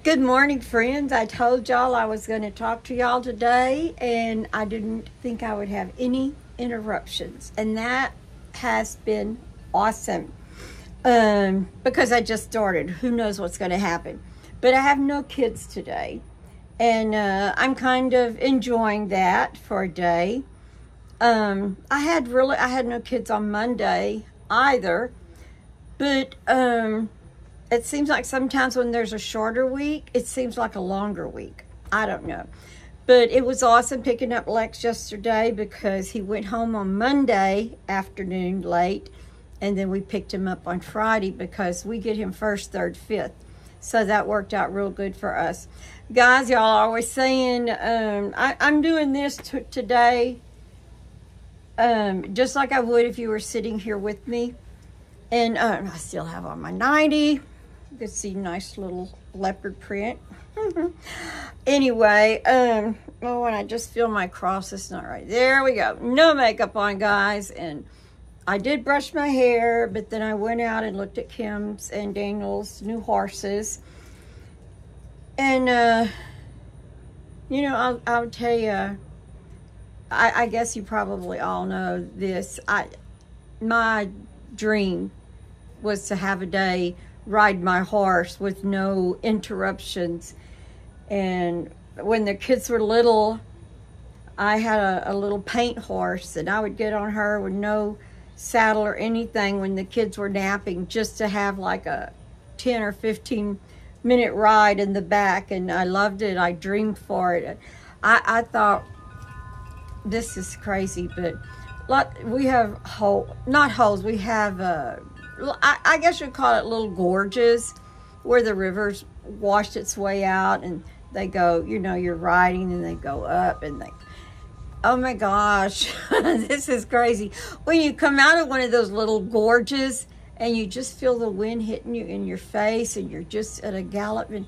Good morning, friends. I told y'all I was going to talk to y'all today, and I didn't think I would have any interruptions, and that has been awesome because I just started. Who knows what's going to happen? But I have no kids today, and I'm kind of enjoying that for a day. I had no kids on Monday either, but it seems like sometimes when there's a shorter week, it seems like a longer week. I don't know. But it was awesome picking up Lex yesterday because he went home on Monday afternoon late, and then we picked him up on Friday because we get him first, third, fifth. So that worked out real good for us. Guys, y'all are always saying, I'm doing this today just like I would if you were sitting here with me. And I still have on my 90. You can see nice little leopard print. Anyway, and I just feel my cross is not right. There we go. No makeup on, guys. And I did brush my hair, but then I went out and looked at Kim's and Daniel's new horses. And, you know, I'll tell you, I guess you probably all know this. My dream was to have a day ride my horse with no interruptions. And when the kids were little, I had a little paint horse, and I would get on her with no saddle or anything when the kids were napping, just to have like a 10 or 15 minute ride in the back. And I loved it. I dreamed for it. I thought, this is crazy, but we have not holes, we have I guess you'd call it little gorges where the river's washed its way out, and they go, you know, you're riding and they go up, and oh my gosh, this is crazy. When you come out of one of those little gorges and you just feel the wind hitting you in your face, and you're just at a gallop, and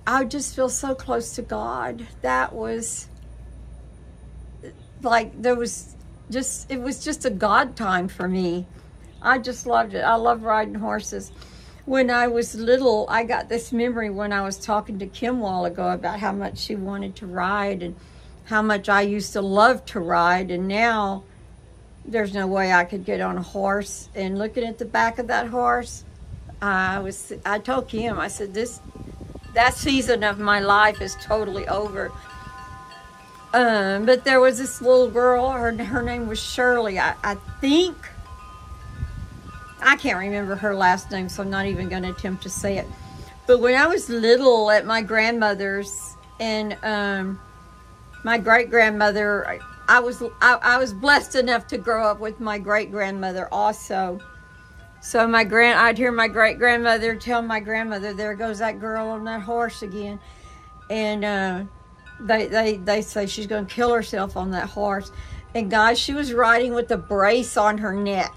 I just feel so close to God. That was like, it was just a God time for me. I just loved it. I love riding horses. When I was little, I got this memory when I was talking to Kim a while ago about how much she wanted to ride and how much I used to love to ride. And now there's no way I could get on a horse. And looking at the back of that horse, I told Kim, I said, that season of my life is totally over. But there was this little girl, her name was Shirley. I think, I can't remember her last name, so I'm not even going to attempt to say it. But when I was little at my grandmother's, and my great-grandmother, I was blessed enough to grow up with my great-grandmother also. So I'd hear my great-grandmother tell my grandmother, there goes that girl on that horse again. And they say she's going to kill herself on that horse. And guys, she was riding with a brace on her neck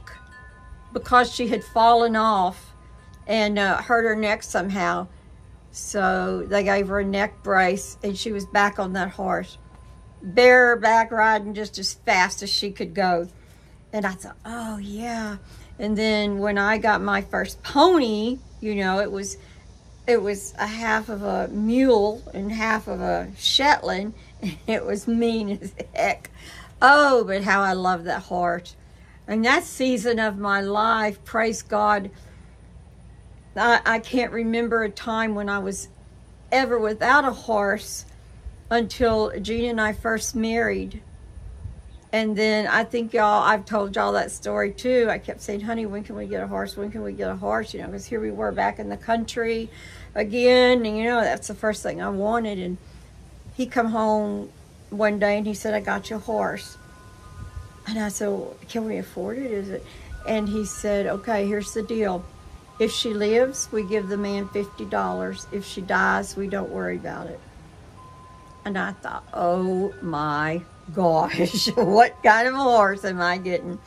because she had fallen off and hurt her neck somehow. So they gave her a neck brace, and she was back on that horse, bareback riding just as fast as she could go. And I thought, oh yeah. And then when I got my first pony, you know, it was a half of a mule and half of a Shetland, and it was mean as heck. Oh, but how I love that horse. And that season of my life, praise God, I can't remember a time when I was ever without a horse until Gina and I first married. And then I think I've told y'all that story too. I kept saying, honey, when can we get a horse? When can we get a horse? You know, because here we were back in the country again. And, you know, that's the first thing I wanted. And he come home one day and he said, I got you a horse. And I said, well, can we afford it? Is it? And he said, okay, here's the deal. If she lives, we give the man $50. If she dies, we don't worry about it. And I thought, oh my gosh, what kind of a horse am I getting?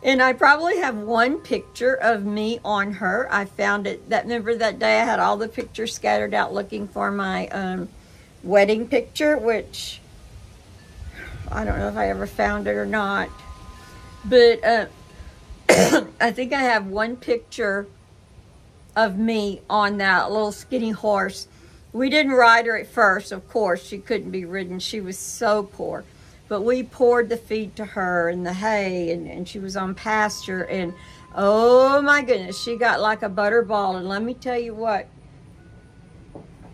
And I probably have one picture of me on her. I found it, remember that day I had all the pictures scattered out looking for my wedding picture, which I don't know if I ever found it or not. But I think I have one picture of me on that little skinny horse. We didn't ride her at first, of course. She couldn't be ridden. She was so poor. But we poured the feed to her and the hay, and she was on pasture. And oh my goodness, she got like a butterball. And let me tell you what,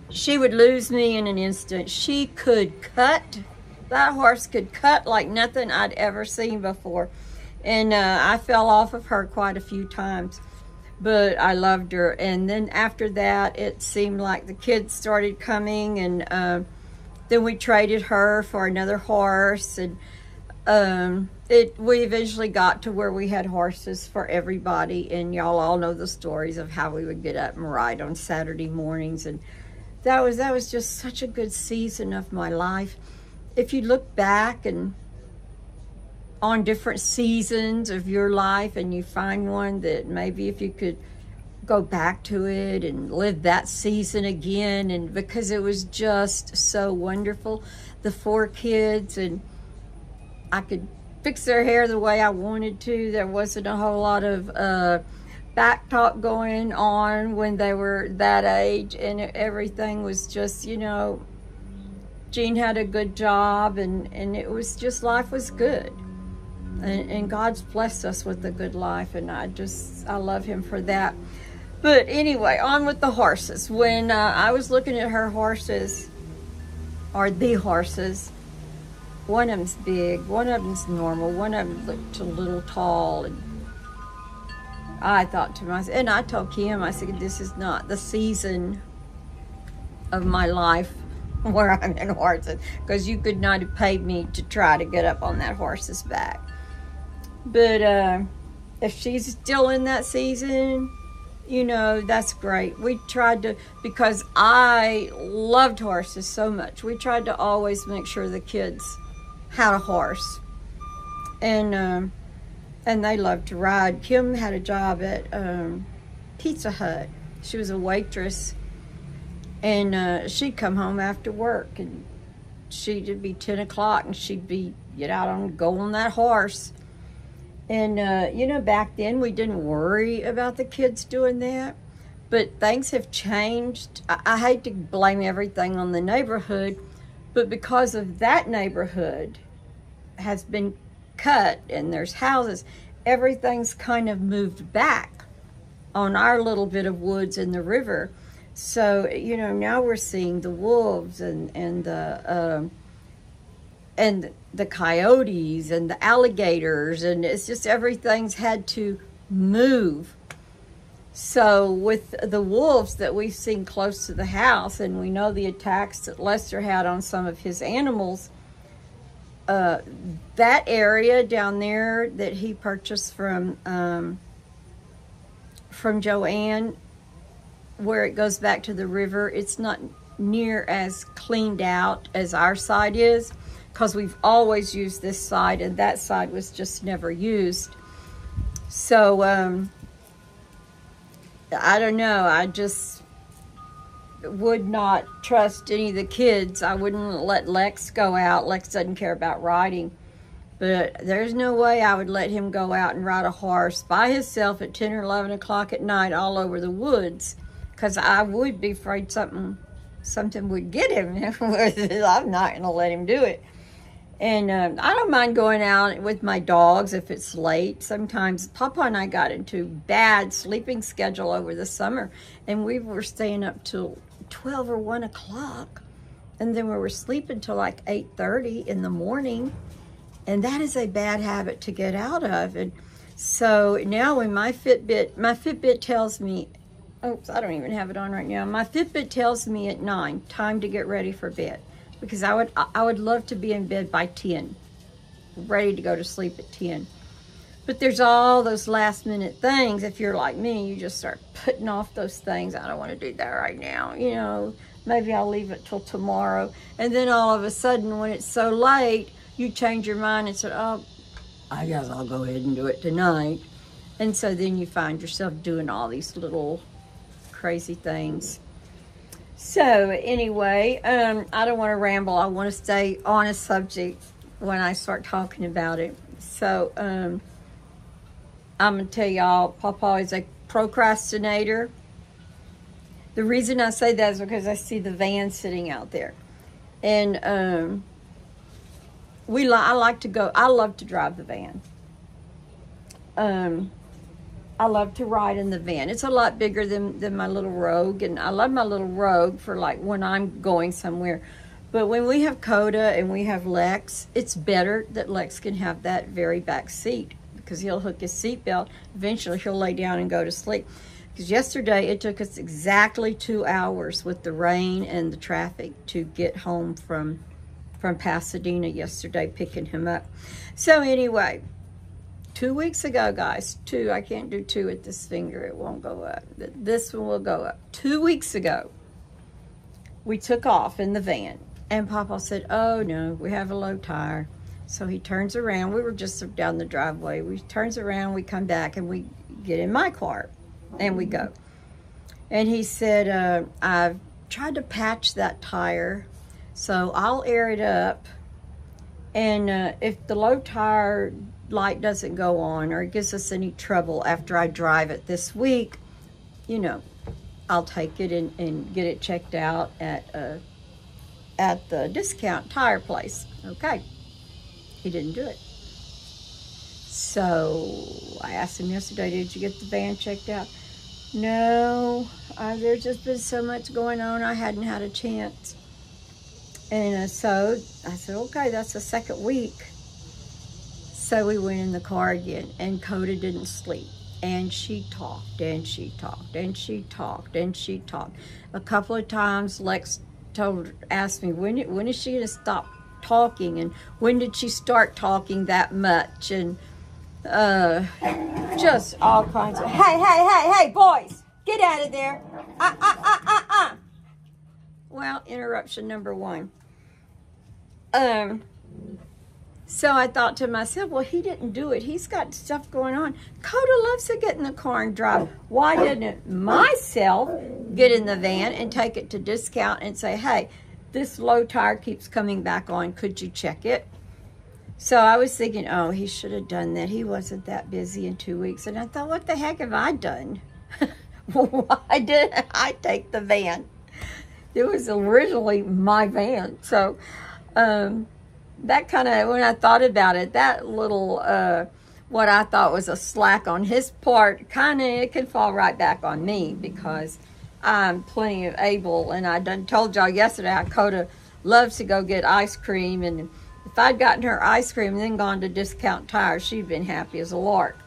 she would lose me in an instant. She could cut. That horse could cut like nothing I'd ever seen before. And I fell off of her quite a few times. But I loved her. And then after that, it seemed like the kids started coming, and then we traded her for another horse, and we eventually got to where we had horses for everybody. And y'all all know the stories of how we would get up and ride on Saturday mornings, and that was just such a good season of my life. If you look back and on different seasons of your life, and you find one that maybe if you could go back to it and live that season again, and because it was just so wonderful. The 4 kids, and I could fix their hair the way I wanted to. There wasn't a whole lot of back talk going on when they were that age, and everything was just, you know, Gene had a good job, and it was just, life was good. And God's blessed us with a good life, and I love him for that. But anyway, on with the horses. When I was looking at her horses, or the horses, one of them's big, one of them's normal, one of them looked a little tall, and I thought to myself, and I told Kim, I said, this is not the season of my life where I'm in horses, because you could not have paid me to try to get up on that horse's back. But if she's still in that season, you know, that's great. We tried to, because I loved horses so much, we tried to always make sure the kids had a horse. And they loved to ride. Kim had a job at Pizza Hut. She was a waitress, and she'd come home after work, and she'd be 10 o'clock, and she'd be go on that horse. And, you know, back then we didn't worry about the kids doing that, but things have changed. I hate to blame everything on the neighborhood, but because of that neighborhood has been cut and there's houses, everything's kind of moved back on our little bit of woods in the river. So, you know, now we're seeing the wolves and the coyotes and the alligators, and it's just everything's had to move. So with the wolves that we've seen close to the house, and we know the attacks that Lester had on some of his animals, that area down there that he purchased from Joanne, where it goes back to the river, it's not near as cleaned out as our side is, because we've always used this side, and that side was just never used. So I don't know, I just would not trust any of the kids. I wouldn't let Lex go out. Lex doesn't care about riding, but there's no way I would let him go out and ride a horse by himself at 10 or 11 o'clock at night all over the woods, because I would be afraid something would get him. I'm not going to let him do it. And I don't mind going out with my dogs if it's late. Sometimes Papa and I got into bad sleeping schedule over the summer, and we were staying up till 12 or 1 o'clock, and then we were sleeping till like 8:30 in the morning, and that is a bad habit to get out of. And so now when my Fitbit tells me, oops, I don't even have it on right now. My Fitbit tells me at 9, time to get ready for bed. Because I would love to be in bed by 10, ready to go to sleep at 10. But there's all those last minute things. If you're like me, you just start putting off those things. I don't want to do that right now. You know, maybe I'll leave it till tomorrow. And then all of a sudden, when it's so late, you change your mind and say, oh, I guess I'll go ahead and do it tonight. And so then you find yourself doing all these little crazy things. So anyway, I don't want to ramble. I want to stay on a subject when I start talking about it. So I'm going to tell y'all, Papa is a procrastinator. The reason I say that is because I see the van sitting out there. And I like to go, I love to drive the van. I love to ride in the van. It's a lot bigger than my little Rogue, and I love my little Rogue for like when I'm going somewhere. But when we have Coda and we have Lex, it's better that Lex can have that very back seat, because he'll hook his seatbelt. Eventually he'll lay down and go to sleep. Because yesterday it took us exactly 2 hours with the rain and the traffic to get home from Pasadena yesterday, picking him up. So anyway, 2 weeks ago, guys, I can't do 2 at this finger, it won't go up. This one will go up. 2 weeks ago, we took off in the van, and Papa said, oh no, we have a low tire. So he turns around, we were just down the driveway, we turns around, we come back, and we get in my car, and we go. And he said, I've tried to patch that tire, so I'll air it up, and if the low tire light doesn't go on or it gives us any trouble after I drive it this week, you know, I'll take it and get it checked out at the discount tire place. Okay. He didn't do it. So I asked him yesterday, did you get the van checked out? No, there's just been so much going on, I hadn't had a chance. And so I said, okay, that's the second week. So we went in the car again, and Coda didn't sleep. And she talked, and she talked, and she talked, and she talked. A couple of times Lex asked me, when is she going to stop talking? And when did she start talking that much? And just all kinds of, hey, boys, get out of there. Well, interruption number 1. So I thought to myself, well, he didn't do it. He's got stuff going on. Coda loves to get in the car and drive. Why didn't myself get in the van and take it to discount and say, hey, this low tire keeps coming back on. Could you check it? So I was thinking, oh, he should have done that. He wasn't that busy in 2 weeks. And I thought, what the heck have I done? Why didn't I take the van? It was originally my van. So, that kind of, when I thought about it, that little, what I thought was a slack on his part, kind of, it can fall right back on me, because I'm plenty of able, and I done told y'all yesterday how Coda loves to go get ice cream, and if I'd gotten her ice cream and then gone to Discount Tire, she'd been happy as a lark.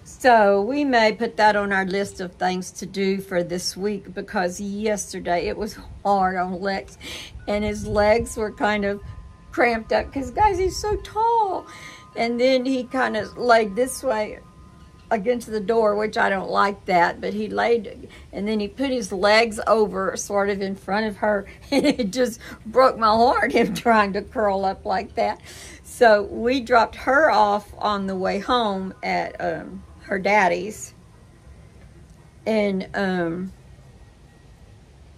So we may put that on our list of things to do for this week, because yesterday it was hard on Lex, and his legs were kind of cramped up, because guys, he's so tall. And then he kind of laid this way against the door, which I don't like that, but he laid, and then he put his legs over sort of in front of her, and it just broke my heart, him trying to curl up like that. So we dropped her off on the way home at her daddy's, and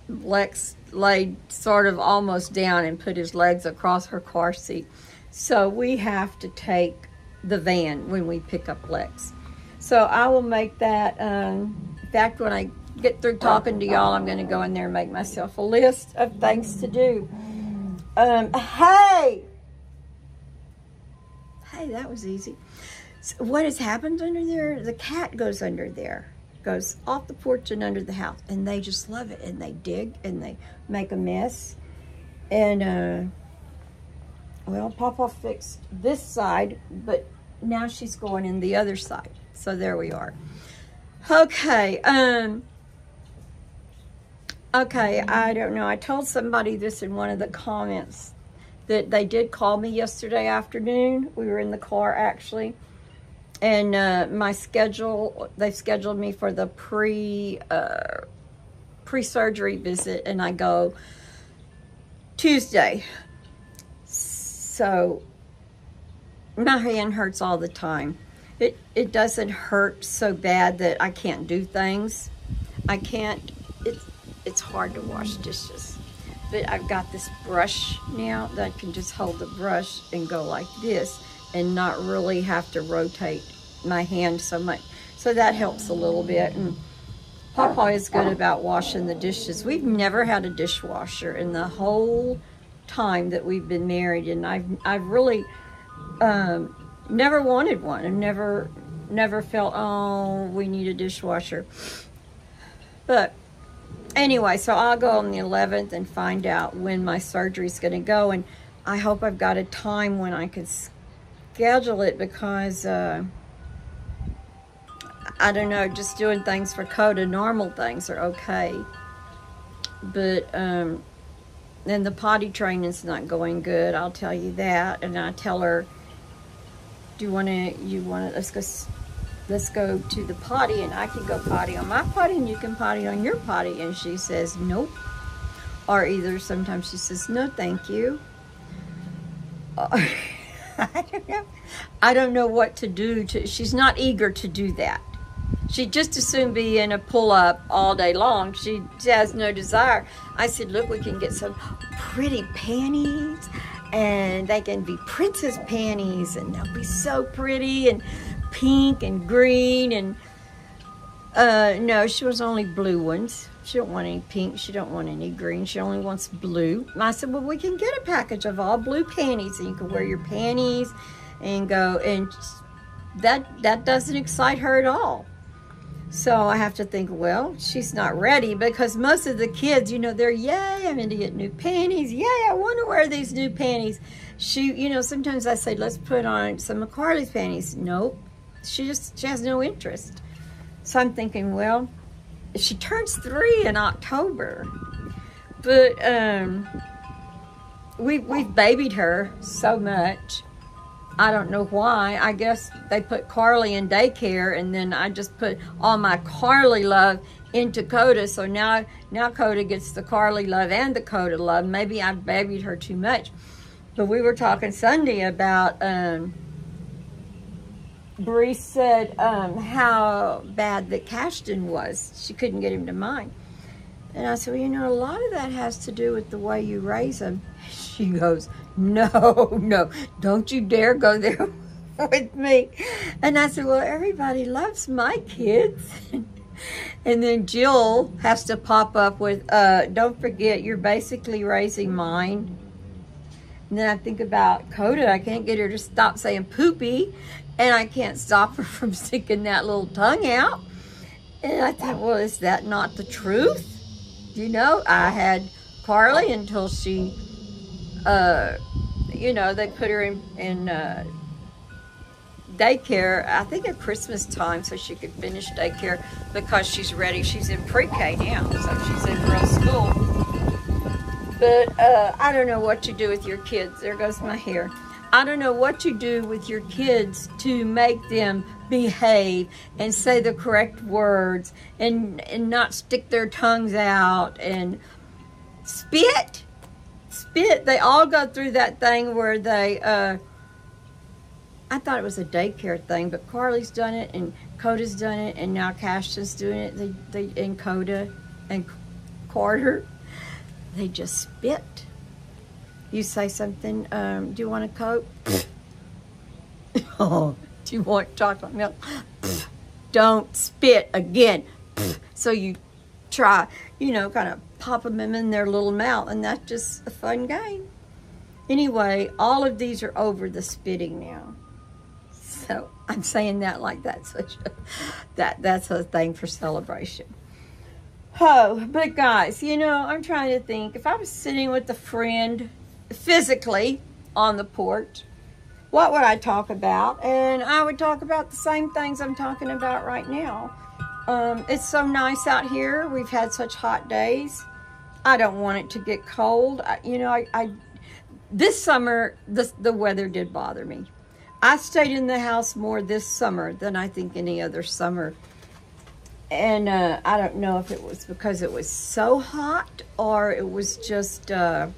Lex laid sort of almost down and put his legs across her car seat. So we have to take the van when we pick up Lex. So I will make that, in fact, when I get through talking to y'all, I'm going to go in there and make myself a list of things to do. Hey, that was easy. So what has happened under there? The cat goes under there. Goes off the porch and under the house, and they just love it, and they dig and they make a mess. And well, Papa fixed this side, but now she's going in the other side. So there we are. Okay, okay, I don't know, I told somebody this in one of the comments, that they did call me yesterday afternoon. We were in the car actually. And my schedule, they scheduled me for the pre-surgery visit, and I go Tuesday. So my hand hurts all the time. It doesn't hurt so bad that I can't do things. I can't, it's hard to wash dishes. But I've got this brush now that I can just hold the brush and go like this, and not really have to rotate my hand so much. So that helps a little bit. And Papa is good about washing the dishes. We've never had a dishwasher in the whole time that we've been married, and I've really never wanted one. I've never felt, oh, we need a dishwasher. But anyway, so I'll go on the 11th and find out when my surgery's going to go, and I hope I've got a time when I can schedule it, because I don't know, just doing things for Coda, normal things are okay. But then the potty training's not going good, I'll tell you that. And I tell her, let's go to the potty, and I can go potty on my potty and you can potty on your potty. And she says, nope. Or either sometimes she says, no, thank you. I don't know what to do. She's not eager to do that. She'd just as soon be in a pull-up all day long. She has no desire. I said, look, we can get some pretty panties, and they can be princess panties, and they'll be so pretty, and pink and green. And no, she was only blue ones. She don't want any pink. She don't want any green. She only wants blue. And I said, well, we can get a package of all blue panties, and you can wear your panties and go. And that doesn't excite her at all. So I have to think, well, she's not ready, because most of the kids, they're, yay, I'm going to get new panties. Yay, I want to wear these new panties. Sometimes I say, let's put on some of Carly's panties. Nope. She has no interest. So I'm thinking, well, she turns 3 in October, but we've babied her so much. I don't know why. I guess they put Carly in daycare, and then I just put all my Carly love into Coda. So now Coda gets the Carly love and the Coda love. Maybe I babied her too much. But we were talking Sunday about, Bree said how bad that Cashton was. She couldn't get him to mind. And I said, well, a lot of that has to do with the way you raise them. She goes, no, don't you dare go there with me. And I said, well, everybody loves my kids. And then Jill has to pop up with, don't forget, you're basically raising mine. And then I think about Coda. I can't get her to stop saying poopy, and I can't stop her from sticking that little tongue out. And I thought, well, is that not the truth? I had Carly until she, they put her in daycare, I think at Christmas time, so she could finish daycare, because she's ready. She's in pre-K now, so she's in real school. But I don't know what you do with your kids. There goes my hair. I don't know what you do with your kids to make them behave and say the correct words and not stick their tongues out and spit. They all go through that thing where they, I thought it was a daycare thing, but Carly's done it and Coda's done it, and now Cashton's doing it. They and Coda and Carter, they just spit. You say something, do you want a Coke? Oh, do you want chocolate milk? Don't spit again. So you try, kind of pop them in their little mouth, and that's just a fun game. Anyway, all of these are over the spitting now. So I'm saying that like that's that's a thing for celebration. Oh, but guys, I'm trying to think. If I was sitting with a friend physically on the porch, what would I talk about? And I would talk about the same things I'm talking about right now. It's so nice out here. We've had such hot days. I don't want it to get cold. This summer, the weather did bother me. I stayed in the house more this summer than I think any other summer. And I don't know if it was because it was so hot or it was just, I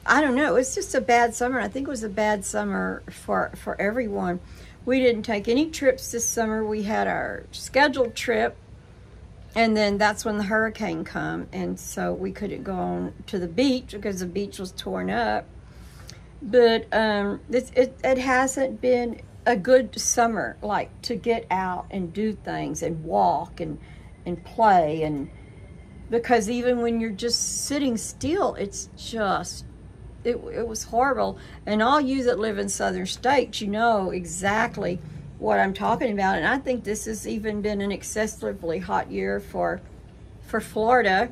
don't know. It was just a bad summer. I think it was a bad summer for everyone. We didn't take any trips this summer. We had our scheduled trip, and then that's when the hurricane come, and so we couldn't go on to the beach because the beach was torn up. But it hasn't been a good summer, like to get out and do things and walk and play, and because even when you're just sitting still, it's just, it was horrible. And all you that live in southern states, you know exactly what I'm talking about. And I think this has even been an excessively hot year for Florida.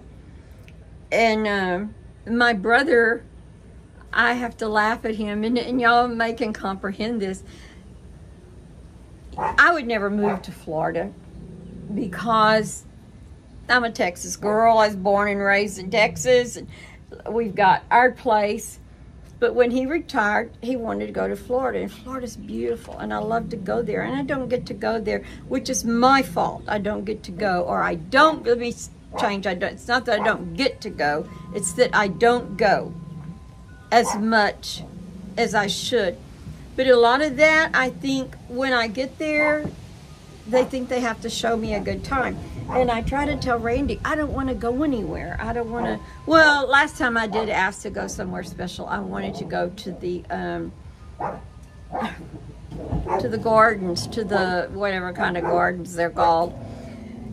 And my brother, I have to laugh at him, and y'all may can comprehend this. I would never move to Florida because I'm a Texas girl. I was born and raised in Texas, and we've got our place. But when he retired, he wanted to go to Florida, and Florida's beautiful, and I love to go there, and I don't get to go there, which is my fault. I don't get to go, or I don't, let me change, it's not that I don't get to go, it's that I don't go as much as I should. But a lot of that, I think, when I get there, they think they have to show me a good time. And I try to tell Randy, I don't want to go anywhere. I don't want to, well, last time I did ask to go somewhere special. I wanted to go to the gardens, to the whatever kind of gardens they're called.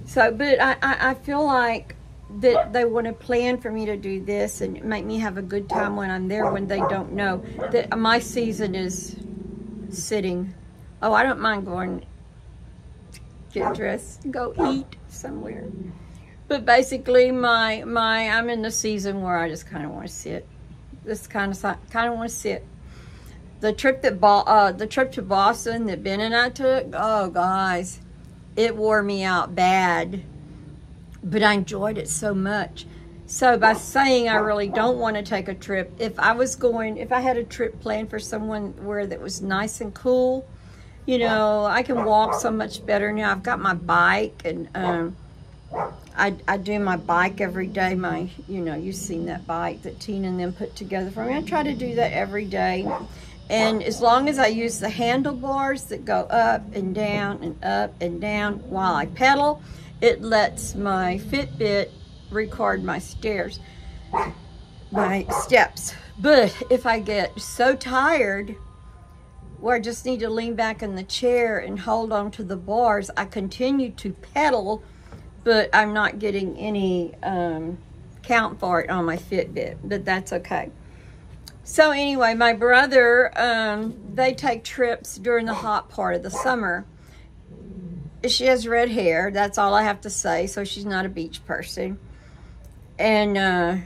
So, but I feel like that they want to plan for me to do this and make me have a good time when I'm there, when they don't know that my season is sitting. Oh, I don't mind going, get dressed, go eat somewhere. But basically, I'm in the season where I just kind of want to sit. Just kind of want to sit. The trip to Boston that Ben and I took, oh guys, it wore me out bad. But I enjoyed it so much. So by saying I really don't want to take a trip, if I had a trip planned for somewhere that was nice and cool, you know, I can walk so much better now. I've got my bike, and I do my bike every day. You've seen that bike that Tina and them put together for me. I try to do that every day. And as long as I use the handlebars that go up and down while I pedal, it lets my Fitbit record my steps. But if I get so tired where I just need to lean back in the chair and hold on to the bars, I continue to pedal, but I'm not getting any count for it on my Fitbit, but that's okay. So anyway, my brother, they take trips during the hot part of the summer. She has red hair, that's all I have to say, so she's not a beach person. And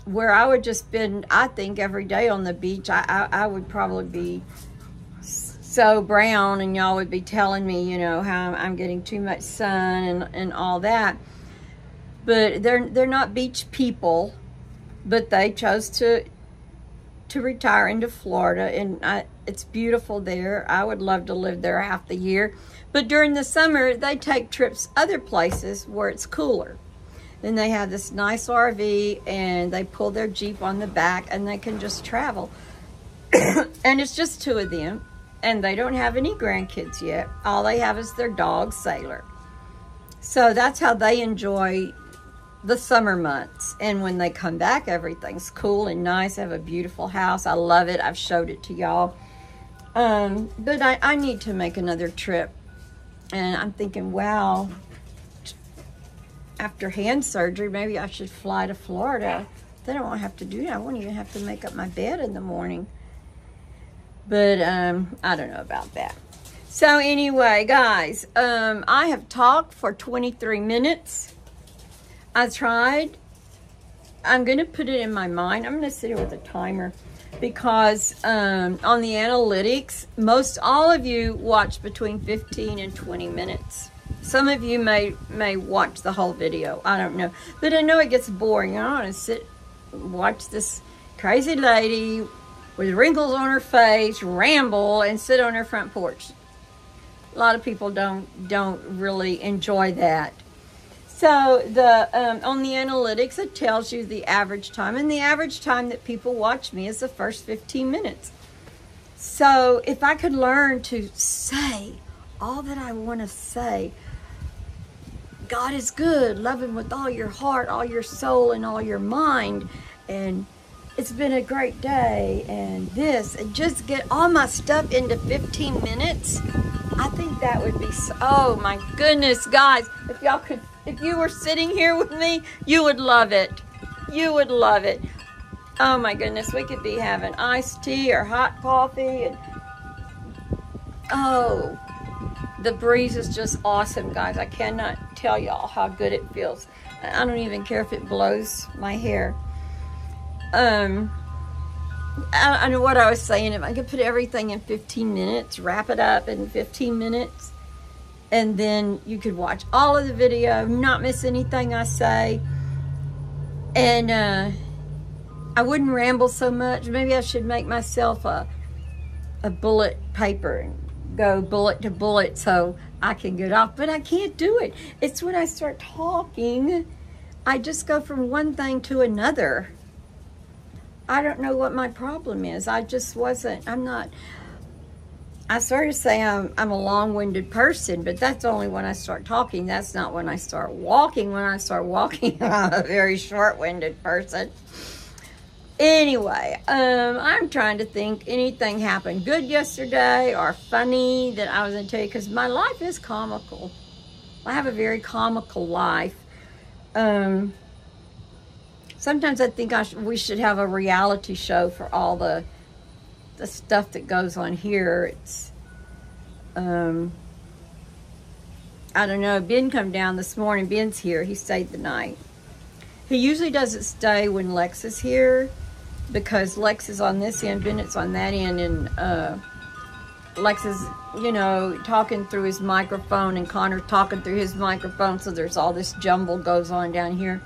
where I would just spend, I think, every day on the beach, I would probably be so brown, and y'all would be telling me, you know, how I'm getting too much sun and all that. But they're not beach people, but they chose to retire into Florida, and it's beautiful there. I would love to live there half the year. But during the summer, they take trips other places where it's cooler. Then they have this nice RV, and they pull their Jeep on the back, and they can just travel. And it's just two of them, and they don't have any grandkids yet. All they have is their dog, Sailor. So that's how they enjoy the summer months. And when they come back, everything's cool and nice. I have a beautiful house. I love it. I've showed it to y'all. But I need to make another trip. And I'm thinking, wow, after hand surgery, maybe I should fly to Florida. Then I won't have to do that. I won't even have to make up my bed in the morning. But I don't know about that. So anyway, guys, I have talked for 23 minutes. I tried. I'm going to put it in my mind. I'm going to sit here with a timer, because on the analytics, most all of you watch between 15 and 20 minutes. Some of you may watch the whole video. I don't know. But I know it gets boring. I don't want to sit and watch this crazy lady with wrinkles on her face ramble and sit on her front porch. A lot of people don't really enjoy that. So on the analytics, it tells you the average time, and the average time that people watch me is the first 15 minutes. So if I could learn to say all that I want to say, God is good, love Him with all your heart, all your soul, and all your mind, and it's been a great day, and this, and just get all my stuff into 15 minutes. I think that would be so, oh my goodness, guys, if y'all could, if you were sitting here with me, you would love it. You would love it. Oh my goodness, we could be having iced tea or hot coffee, and oh, the breeze is just awesome, guys. I cannot tell y'all how good it feels. I don't even care if it blows my hair. I know what I was saying. If I could put everything in 15 minutes, wrap it up in 15 minutes, and then you could watch all of the video, not miss anything I say, and I wouldn't ramble so much. Maybe I should make myself a bullet paper and go bullet to bullet so I can get off, but I can't do it. It's when I start talking, I just go from one thing to another. I don't know what my problem is. I just wasn't, I'm not, I sort of say I'm a long-winded person, but that's only when I start talking. That's not when I start walking. When I start walking, I'm a very short-winded person. Anyway, I'm trying to think anything happened good yesterday or funny that I was going to tell you, because my life is comical. I have a very comical life. Sometimes I think we should have a reality show for all the stuff that goes on here. It's, I don't know. Ben come down this morning. Ben's here. He stayed the night. He usually doesn't stay when Lex is here, because Lex is on this end, Bennett's on that end, and Lex is, you know, talking through his microphone, and Connor's talking through his microphone, so there's all this jumble goes on down here.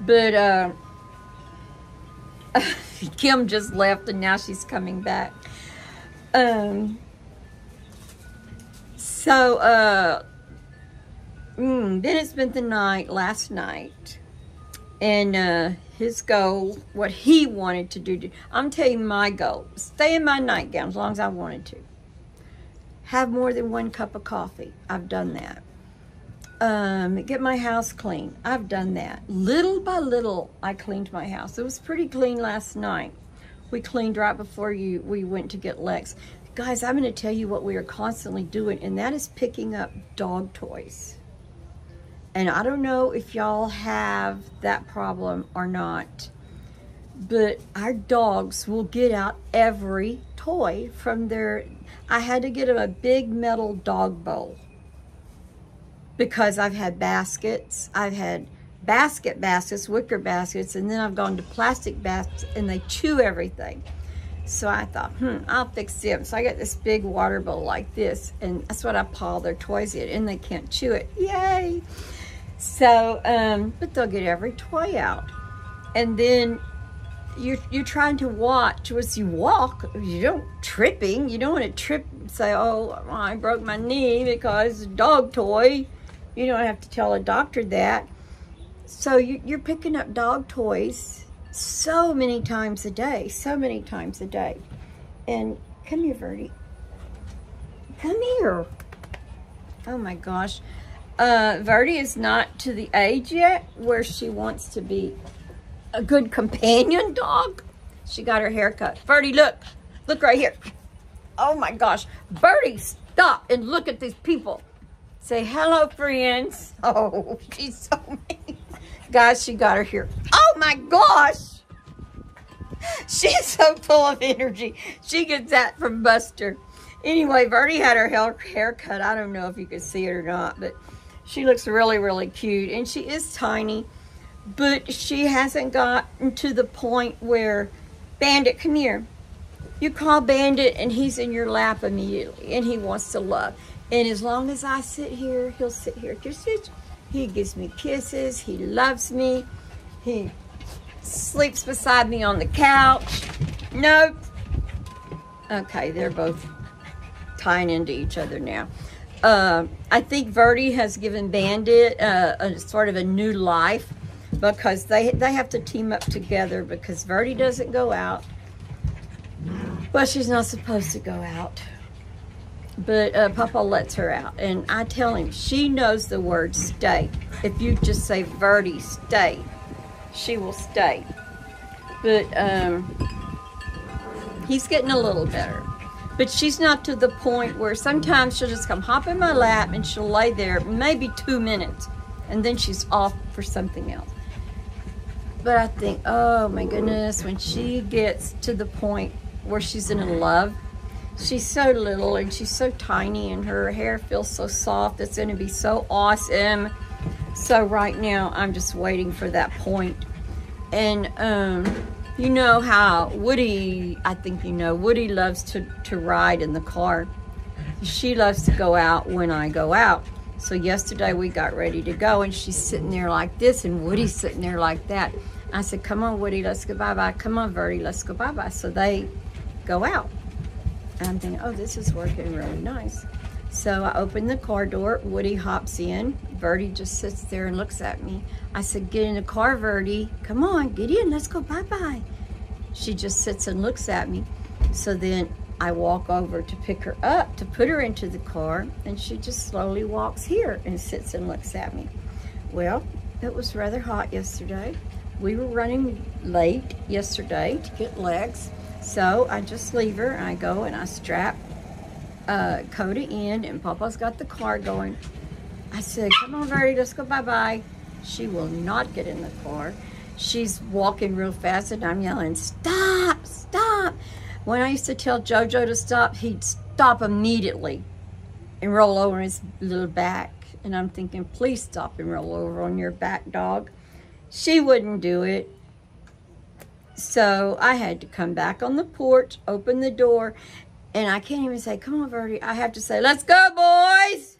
But Kim just left, and now she's coming back. Then it spent the night last night, and his goal, what he wanted to do, I'm telling you my goal, stay in my nightgown as long as I wanted to. Have more than 1 cup of coffee. I've done that. Get my house clean. I've done that. Little by little, I cleaned my house. It was pretty clean last night. We cleaned right before we went to get Lex. Guys, I'm going to tell you what we are constantly doing, and that is picking up dog toys. And I don't know if y'all have that problem or not, but our dogs will get out every toy from their... I had to get them a big metal dog bowl, because I've had baskets. I've had baskets, wicker baskets, and then I've gone to plastic baskets, and they chew everything. So I thought, I'll fix them. So I got this big water bowl like this, and that's what I pile their toys in, and they can't chew it. Yay! So, but they'll get every toy out. And then you're trying to watch as you walk. You don't tripping. You don't want to trip and say, oh, I broke my knee because dog toy. You don't have to tell a doctor that. So you're picking up dog toys so many times a day. So many times a day. And come here, Verdi. Come here. Oh my gosh. Verdi is not to the age yet where she wants to be a good companion dog. She got her hair cut. Verdi, look. Look right here. Oh my gosh. Verdi, stop and look at these people. Say hello, friends. Oh, she's so mean. Guys, she got her hair. Oh my gosh. She's so full of energy. She gets that from Buster. Anyway, Verdi had her hair cut. I don't know if you can see it or not, but she looks really, really cute. And she is tiny, but she hasn't gotten to the point where, Bandit, come here. You call Bandit and he's in your lap immediately, and he wants to love. And as long as I sit here, he'll sit here. He gives me kisses. He loves me. He sleeps beside me on the couch. Nope. Okay, they're both tying into each other now. I think Verdi has given Bandit a sort of a new life, because they have to team up together, because Verdi doesn't go out. Well, she's not supposed to go out. But Papa lets her out. And I tell him, she knows the word stay. If you just say, Verdi, stay, she will stay. But he's getting a little better. But she's not to the point where sometimes she'll just come hop in my lap and she'll lay there maybe 2 minutes and then she's off for something else. But I think, oh my goodness, when she gets to the point where she's in love, she's so little and she's so tiny and her hair feels so soft. It's going to be so awesome. So right now I'm just waiting for that point. And you know how Woody, I think you know, Woody loves to ride in the car. She loves to go out when I go out. So yesterday we got ready to go and she's sitting there like this and Woody's sitting there like that. I said, come on, Woody, let's go bye-bye. Come on, Verdi, let's go bye-bye. So they go out. And I'm thinking, oh, this is working really nice. So I open the car door, Woody hops in, Verdi just sits there and looks at me. I said, get in the car, Verdi. Come on, get in, let's go bye-bye. She just sits and looks at me. So then I walk over to pick her up, to put her into the car, and she just slowly walks here and sits and looks at me. Well, it was rather hot yesterday. We were running late yesterday to get legs. So I just leave her, and I go and I strap Coda in, and Papa's got the car going. I said, come on, Verdi, let's go bye-bye. She will not get in the car. She's walking real fast, and I'm yelling, stop, stop. When I used to tell Jojo to stop, he'd stop immediately and roll over on his little back. And I'm thinking, please stop and roll over on your back, dog. She wouldn't do it. So I had to come back on the porch, open the door, and I can't even say, come on, Verdi. I have to say, let's go, boys.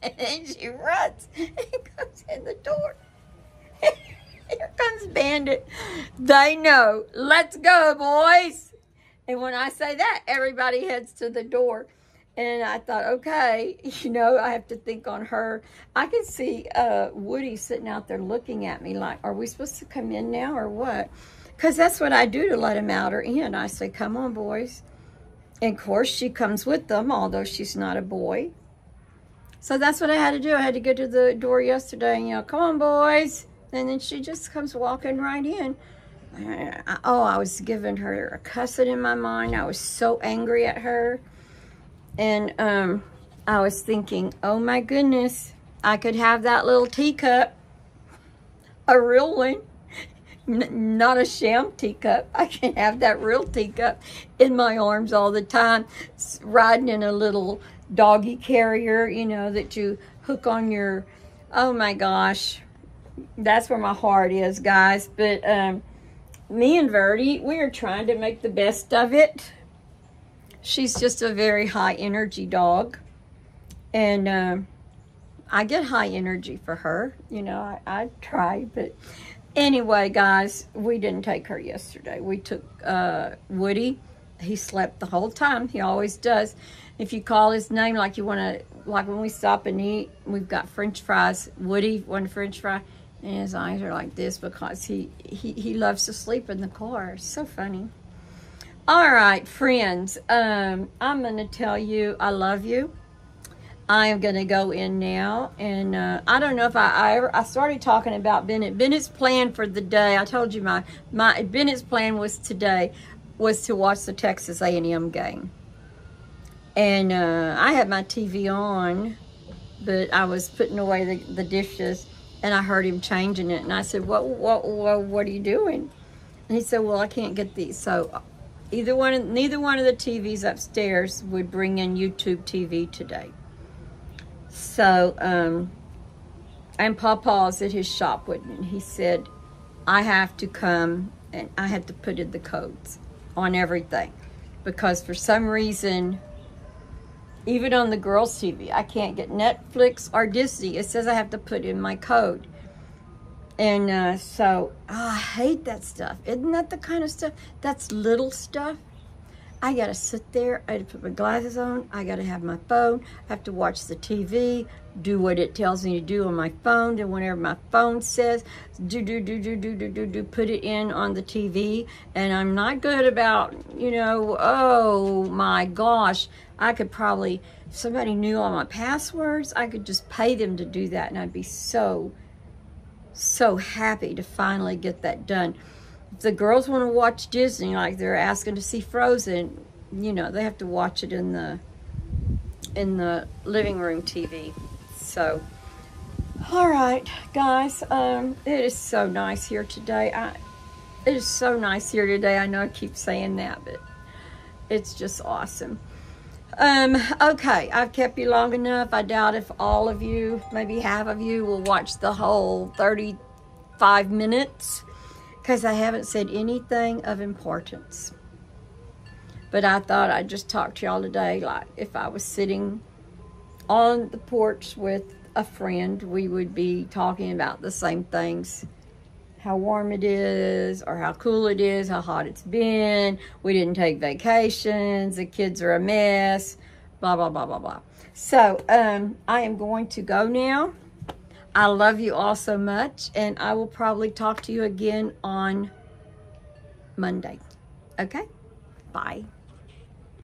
And then she runs and goes in the door. Here comes Bandit. They know, let's go, boys. And when I say that, everybody heads to the door. And I thought, okay, you know, I have to think on her. I could see Woody sitting out there looking at me like, are we supposed to come in now or what? Because that's what I do to let him out or in. I say, come on, boys. And of course, she comes with them, although she's not a boy. So that's what I had to do. I had to get to the door yesterday and, you know, come on, boys. And then she just comes walking right in. Oh, I was giving her a cussing in my mind. I was so angry at her. And I was thinking, oh my goodness, I could have that little teacup, a real one, not a sham teacup. I can have that real teacup in my arms all the time, riding in a little doggy carrier, you know, that you hook on your, oh my gosh, that's where my heart is, guys. But me and Verdi, we are trying to make the best of it. She's just a very high energy dog. And I get high energy for her. You know, I try. But anyway, guys, we didn't take her yesterday. We took Woody. He slept the whole time. He always does. If you call his name like you want to, like when we stop and eat, we've got French fries. Woody wanted French fry. And his eyes are like this because he loves to sleep in the car. It's so funny. All right, friends, I'm going to tell you I love you. I am going to go in now. And I don't know if I started talking about Bennett. Bennett's plan for the day, I told you Bennett's plan was today, was to watch the Texas A&M game. And I had my TV on, but I was putting away the dishes. And I heard him changing it. And I said, what are you doing? And he said, well, I can't get these. So neither one of the TVs upstairs would bring in YouTube TV today. So, and Papa's at his shop with me. And he said, I have to come and I had to put in the codes on everything. Because for some reason, even on the girls' TV, I can't get Netflix or Disney. It says I have to put in my code. And so, I hate that stuff. Isn't that the kind of stuff? That's little stuff. I got to sit there. I have to put my glasses on. I got to have my phone. I have to watch the TV, do what it tells me to do on my phone. And whenever my phone says, do, put it in on the TV. And I'm not good about, you know, oh my gosh. I could probably, if somebody knew all my passwords, I could just pay them to do that. And I'd be so happy to finally get that done. if the girls want to watch Disney, like they're asking to see Frozen, you know, they have to watch it in the living room TV. So, all right, guys, it is so nice here today. It is so nice here today. I know I keep saying that, but it's just awesome. Okay, I've kept you long enough. I doubt if all of you, maybe half of you, will watch the whole 35 minutes, because I haven't said anything of importance. But I thought I'd just talk to y'all today, like if I was sitting on the porch with a friend, we would be talking about the same things. How warm it is, or how cool it is, how hot it's been. We didn't take vacations. The kids are a mess. Blah, blah, blah, blah, blah. So, I am going to go now. I love you all so much, and I will probably talk to you again on Monday. Okay? Bye.